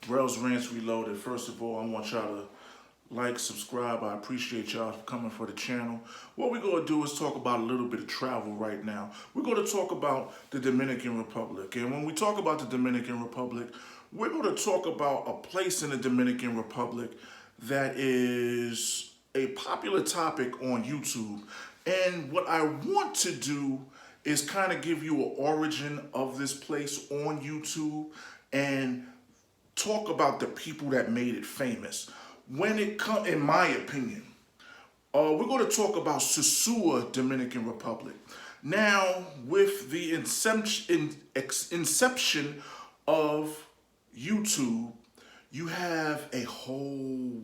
Brels Rants Reloaded. First of all, I want y'all to like, subscribe. I appreciate y'all coming for the channel. What we're going to do is talk about a little bit of travel right now. We're going to talk about the Dominican Republic. And when we talk about the Dominican Republic, we're going to talk about a place in the Dominican Republic that is a popular topic on YouTube. And what I want to do is kind of give you an origin of this place on YouTube and talk about the people that made it famous. When it comes, in my opinion, we're going to talk about Sosua Dominican Republic. Now, with the inception of YouTube, you have a whole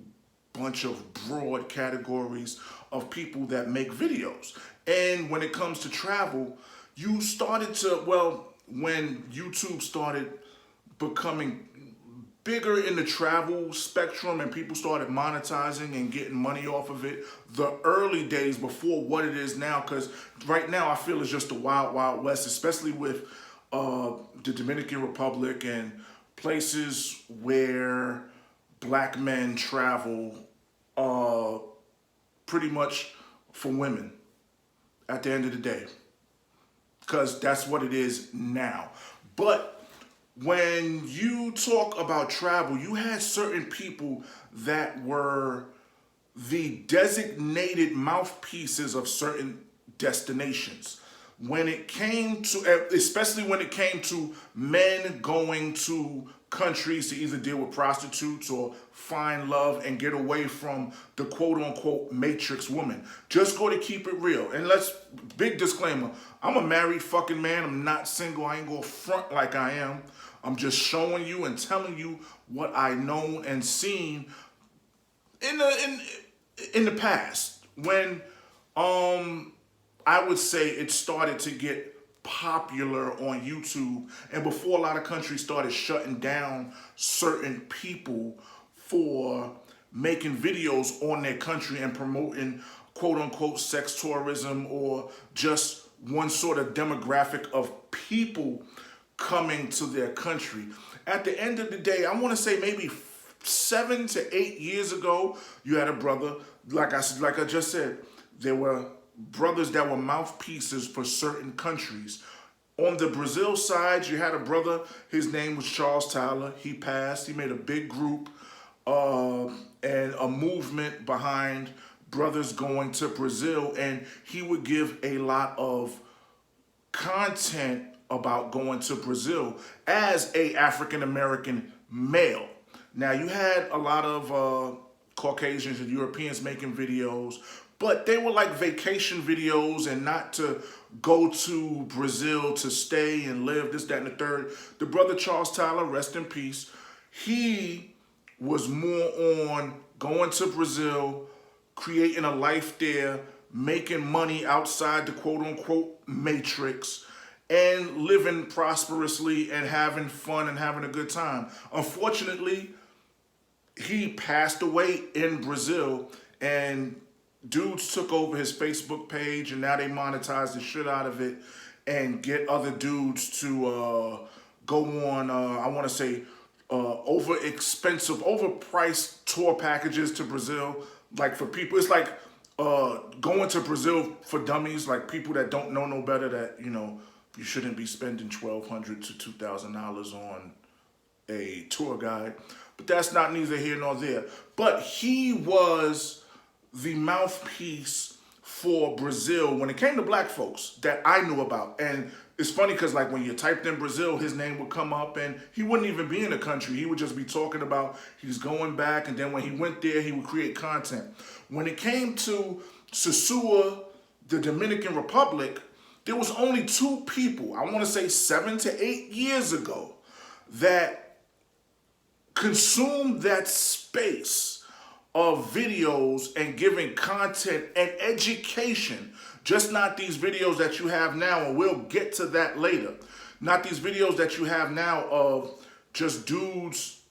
bunch of broad categories of people that make videos. And when it comes to travel, you started to, well, when YouTube started becoming bigger in the travel spectrum and people started monetizing and getting money off of it, the early days before what it is now, because right now I feel it's just the wild, wild west, especially with the Dominican Republic and places where black men travel pretty much for women at the end of the day, because that's what it is now. But when you talk about travel, you had certain people that were the designated mouthpieces of certain destinations. When it came to, especially when it came to men going to countries to either deal with prostitutes or find love and get away from the quote unquote matrix woman. Just go to keep it real. And big disclaimer, I'm a married fucking man. I'm not single. I ain't gonna front like I am. I'm just showing you and telling you what I know and seen in the past, when I would say it started to get popular on YouTube, and before a lot of countries started shutting down certain people for making videos on their country and promoting quote unquote sex tourism or just one sort of demographic of people coming to their country. At the end of the day, I want to say maybe 7 to 8 years ago, you had a brother, like I just said, there were brothers that were mouthpieces for certain countries. On the Brazil side, you had a brother, his name was Charles Tyler. He passed. He made a big group and a movement behind brothers going to Brazil, and he would give a lot of content about going to Brazil as a African-American male. Now, you had a lot of Caucasians and Europeans making videos, but they were like vacation videos and not to go to Brazil to stay and live, this, that, and the third. The brother Charles Tyler, rest in peace, he was more on going to Brazil, creating a life there, making money outside the quote-unquote matrix, and living prosperously and having fun and having a good time. Unfortunately, he passed away in Brazil, and dudes took over his Facebook page, and now they monetize the shit out of it and get other dudes to go on, I want to say, overpriced tour packages to Brazil. Like for people, it's like going to Brazil for dummies, like people that don't know no better, that, you know, you shouldn't be spending $1,200 to $2,000 on a tour guide. But that's not neither here nor there. But he was the mouthpiece for Brazil when it came to black folks that I knew about. And it's funny because like when you typed in Brazil, his name would come up and he wouldn't even be in the country. He would just be talking about he's going back, and then when he went there, he would create content. When it came to Sosua, the Dominican Republic, there was only 2 people, I want to say 7 to 8 years ago, that consumed that space of videos and giving content and education. Just not these videos that you have now, and we'll get to that later. Not these videos that you have now of just dudes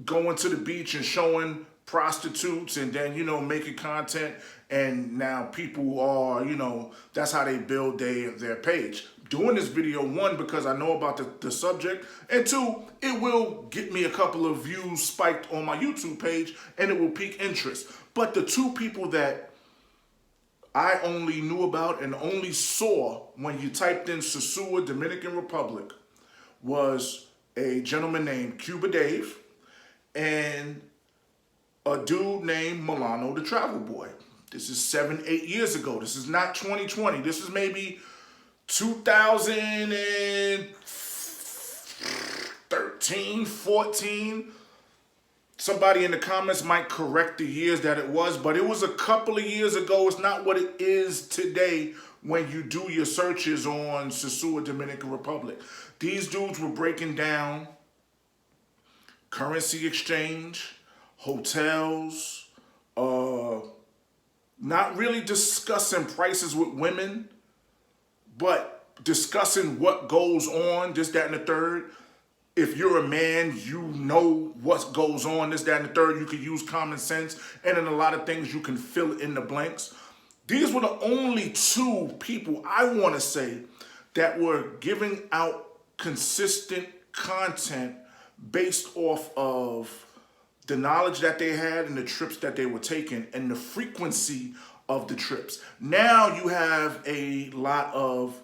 going to the beach and showing prostitutes and then, you know, making content, and now people are, you know, that's how they build their page. doing this video, one, because I know about the subject, and two, it will get me a couple of views spiked on my YouTube page, and it will pique interest. But the two people that I only knew about and only saw when you typed in Sosua Dominican Republic was a gentleman named Cuba Dave and a dude named Milano the Travel Boy. This is 7-8 years ago. This is not 2020. This is maybe 2013, 14. Somebody in the comments might correct the years that it was, but it was a couple of years ago. It's not what it is today when you do your searches on Sosua Dominican Republic. These dudes were breaking down currency exchange, hotels, not really discussing prices with women, but discussing what goes on, this, that, and the third. If you're a man, you know what goes on, this, that, and the third. You can use common sense, and in a lot of things, you can fill in the blanks. These were the only two people, I want to say, that were giving out consistent content based off of the knowledge that they had and the trips that they were taking and the frequency of the trips. Now you have a lot of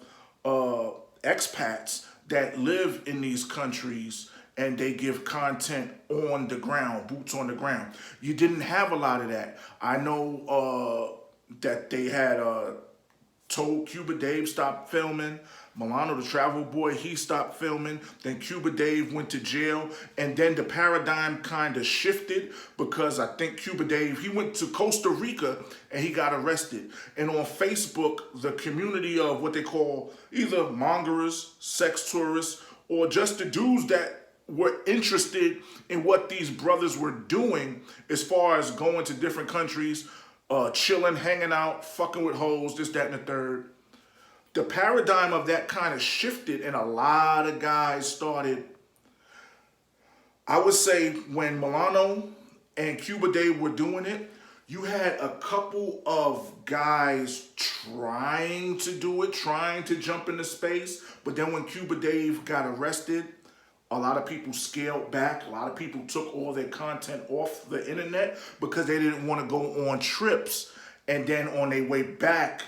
expats that live in these countries and they give content on the ground, boots on the ground. You didn't have a lot of that. I know that they had told Cuba Dave stop filming. Milano the Travel Boy, he stopped filming. Then Cuba Dave went to jail. And then the paradigm kind of shifted because I think Cuba Dave, he went to Costa Rica and he got arrested. And on Facebook, the community of what they call either mongers, sex tourists, or just the dudes that were interested in what these brothers were doing as far as going to different countries, chilling, hanging out, fucking with hoes, this, that, and the third. The paradigm of that kind of shifted and a lot of guys started, I would say when Milano and Cuba Dave were doing it, you had a couple of guys trying to do it, trying to jump into space. But then when Cuba Dave got arrested, a lot of people scaled back. A lot of people took all their content off the internet because they didn't want to go on trips and then on their way back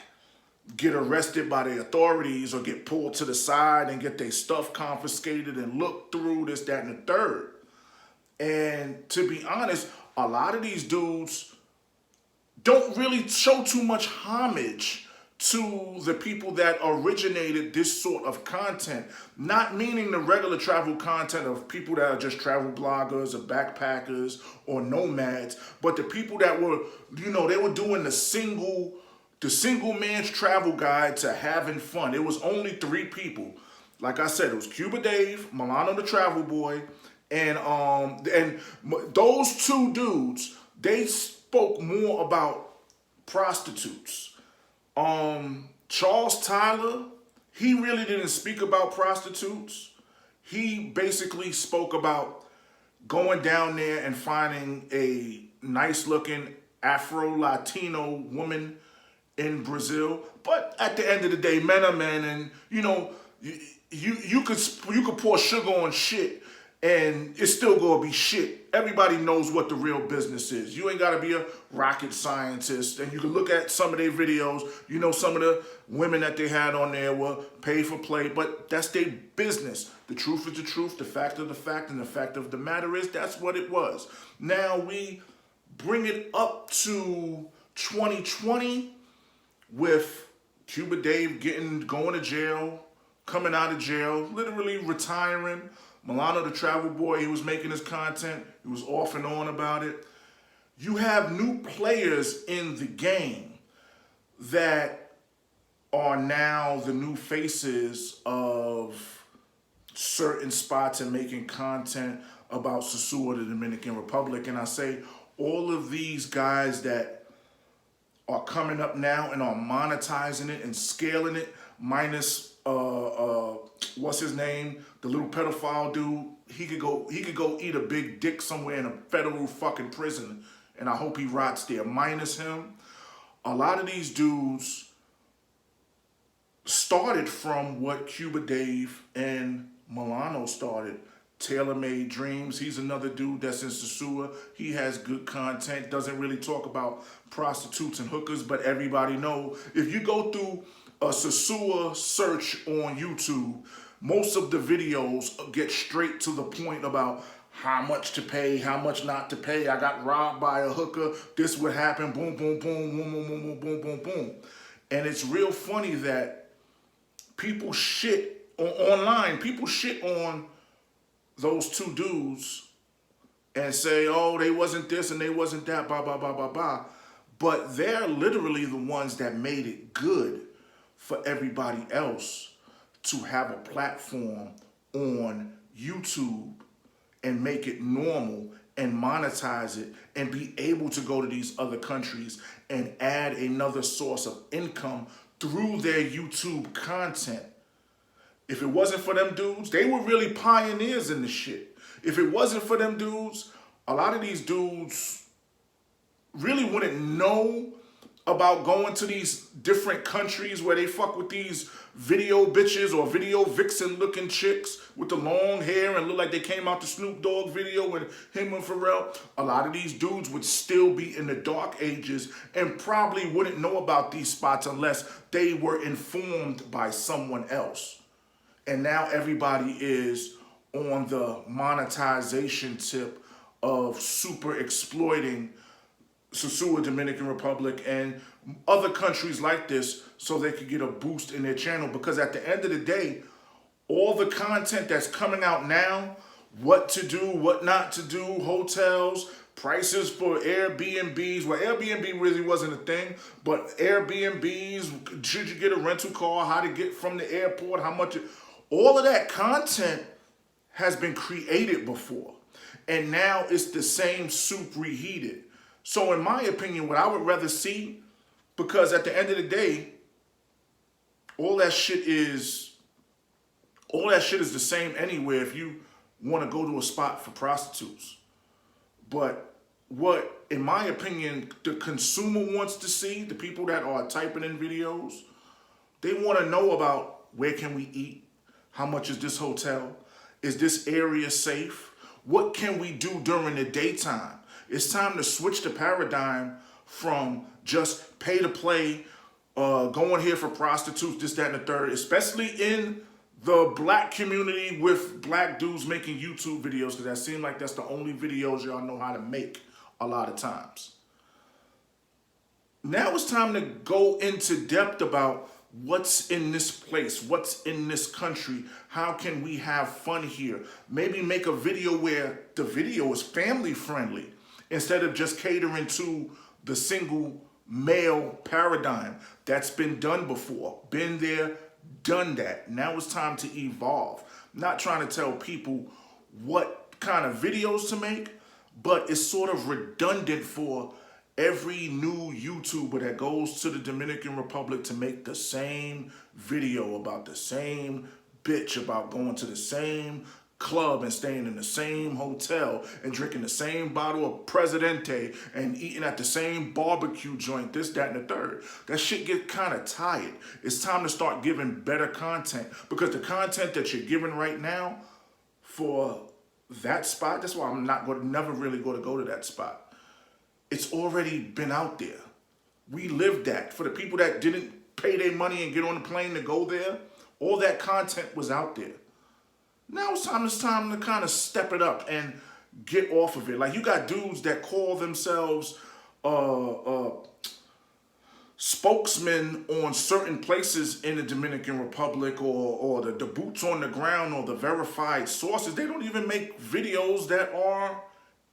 get arrested by the authorities or get pulled to the side and get their stuff confiscated and looked through, this, that, and the third. And to be honest, a lot of these dudes don't really show too much homage to the people that originated this sort of content. Not meaning the regular travel content of people that are just travel bloggers or backpackers or nomads, but the people that were, you know, they were doing the single man's travel guide to having fun. It was only 3 people. Like I said, it was Cuba Dave, Milano the Travel Boy, and those 2 dudes, they spoke more about prostitutes. Charles Tyler, he really didn't speak about prostitutes. He basically spoke about going down there and finding a nice looking Afro-Latino woman in Brazil. But at the end of the day, men are men, and you know, you could pour sugar on shit and it's still gonna be shit. Everybody knows what the real business is. You ain't gotta be a rocket scientist, and you can look at some of their videos. You know, some of the women that they had on there were paid for play, but that's their business. The truth is the truth, the fact of the fact, and the fact of the matter is that's what it was. Now we bring it up to 2020 with Cuba Dave going to jail, coming out of jail, literally retiring. Milano the Travel Boy, he was making his content. He was off and on about it. You have new players in the game that are now the new faces of certain spots and making content about Sosua, the Dominican Republic. And I say all of these guys that are coming up now and are monetizing it and scaling it, minus what's his name, the little pedophile dude. He could go eat a big dick somewhere in a federal fucking prison, and I hope he rots there. Minus him, a lot of these dudes started from what Cuba Dave and Milano started. Tailor Made Dreams. He's another dude that's in Sosua. He has good content. Doesn't really talk about prostitutes and hookers, but everybody know if you go through a Sosua search on YouTube, most of the videos get straight to the point about how much to pay, how much not to pay. I got robbed by a hooker. This would happen. Boom, boom, boom, boom, boom, boom, boom, boom, boom, boom. And it's real funny that people shit online. People shit on those two dudes and say, oh, they wasn't this and they wasn't that, blah, blah, blah, blah, blah. But they're literally the ones that made it good for everybody else to have a platform on YouTube and make it normal and monetize it and be able to go to these other countries and add another source of income through their YouTube content. If it wasn't for them dudes, they were really pioneers in this shit. If it wasn't for them dudes, a lot of these dudes really wouldn't know about going to these different countries where they fuck with these video bitches or video vixen looking chicks with the long hair and look like they came out the Snoop Dogg video with him and Pharrell. A lot of these dudes would still be in the dark ages and probably wouldn't know about these spots unless they were informed by someone else. And now everybody is on the monetization tip of super exploiting Sosua Dominican Republic and other countries like this so they could get a boost in their channel. Because at the end of the day, all the content that's coming out now, what to do, what not to do, hotels, prices for Airbnbs. Well, Airbnb really wasn't a thing, but Airbnbs, should you get a rental car, how to get from the airport, how much, all of that content has been created before. And now it's the same soup reheated. So in my opinion, what I would rather see, because at the end of the day, all that shit is the same anywhere if you want to go to a spot for prostitutes. But what, in my opinion, the consumer wants to see, the people that are typing in videos, they want to know about where can we eat? How much is this hotel? Is this area safe? What can we do during the daytime? It's time to switch the paradigm from just pay to play, going here for prostitutes, this, that, and the third, especially in the black community with black dudes making YouTube videos, because that seems like that's the only videos y'all know how to make a lot of times. Now it's time to go into depth about what's in this place, what's in this country, how can we have fun here? Maybe make a video where the video is family friendly instead of just catering to the single male paradigm. That's been done before, been there, done that. Now it's time to evolve. I'm not trying to tell people what kind of videos to make, but it's sort of redundant for every new YouTuber that goes to the Dominican Republic to make the same video about the same bitch, about going to the same club and staying in the same hotel and drinking the same bottle of Presidente and eating at the same barbecue joint, this, that, and the third. That shit get kind of tired. It's time to start giving better content, because the content that you're giving right now for that spot, that's why I'm not going to never really going to go to that spot. It's already been out there. We lived that. For the people that didn't pay their money and get on the plane to go there, all that content was out there. Now it's time to kind of step it up and get off of it. Like, you got dudes that call themselves spokesmen on certain places in the Dominican Republic, or the boots on the ground, or the verified sources. They don't even make videos that are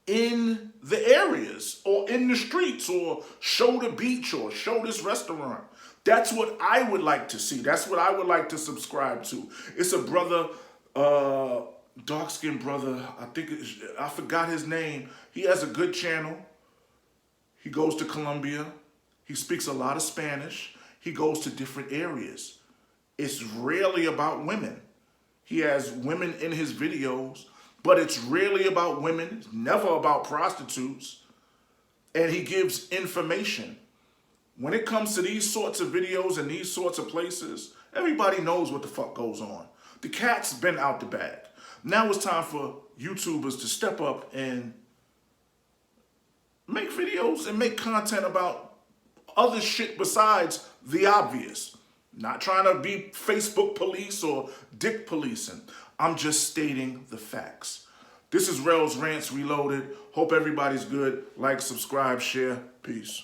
in the areas or in the streets, or show the beach or show this restaurant. That's what I would like to see. That's what I would like to subscribe to. It's a brother, dark-skinned brother, I forgot his name. He has a good channel. He goes to Colombia. He speaks a lot of Spanish. He goes to different areas. It's rarely about women. He has women in his videos, but it's rarely about women. It's never about prostitutes. And he gives information. when it comes to these sorts of videos and these sorts of places, everybody knows what the fuck goes on. The cat's been out the bag. Now it's time for YouTubers to step up and make videos and make content about other shit besides the obvious. Not trying to be Facebook police or dick policing. I'm just stating the facts. This is Rel's Rants Reloaded. Hope everybody's good. Like, subscribe, share. Peace.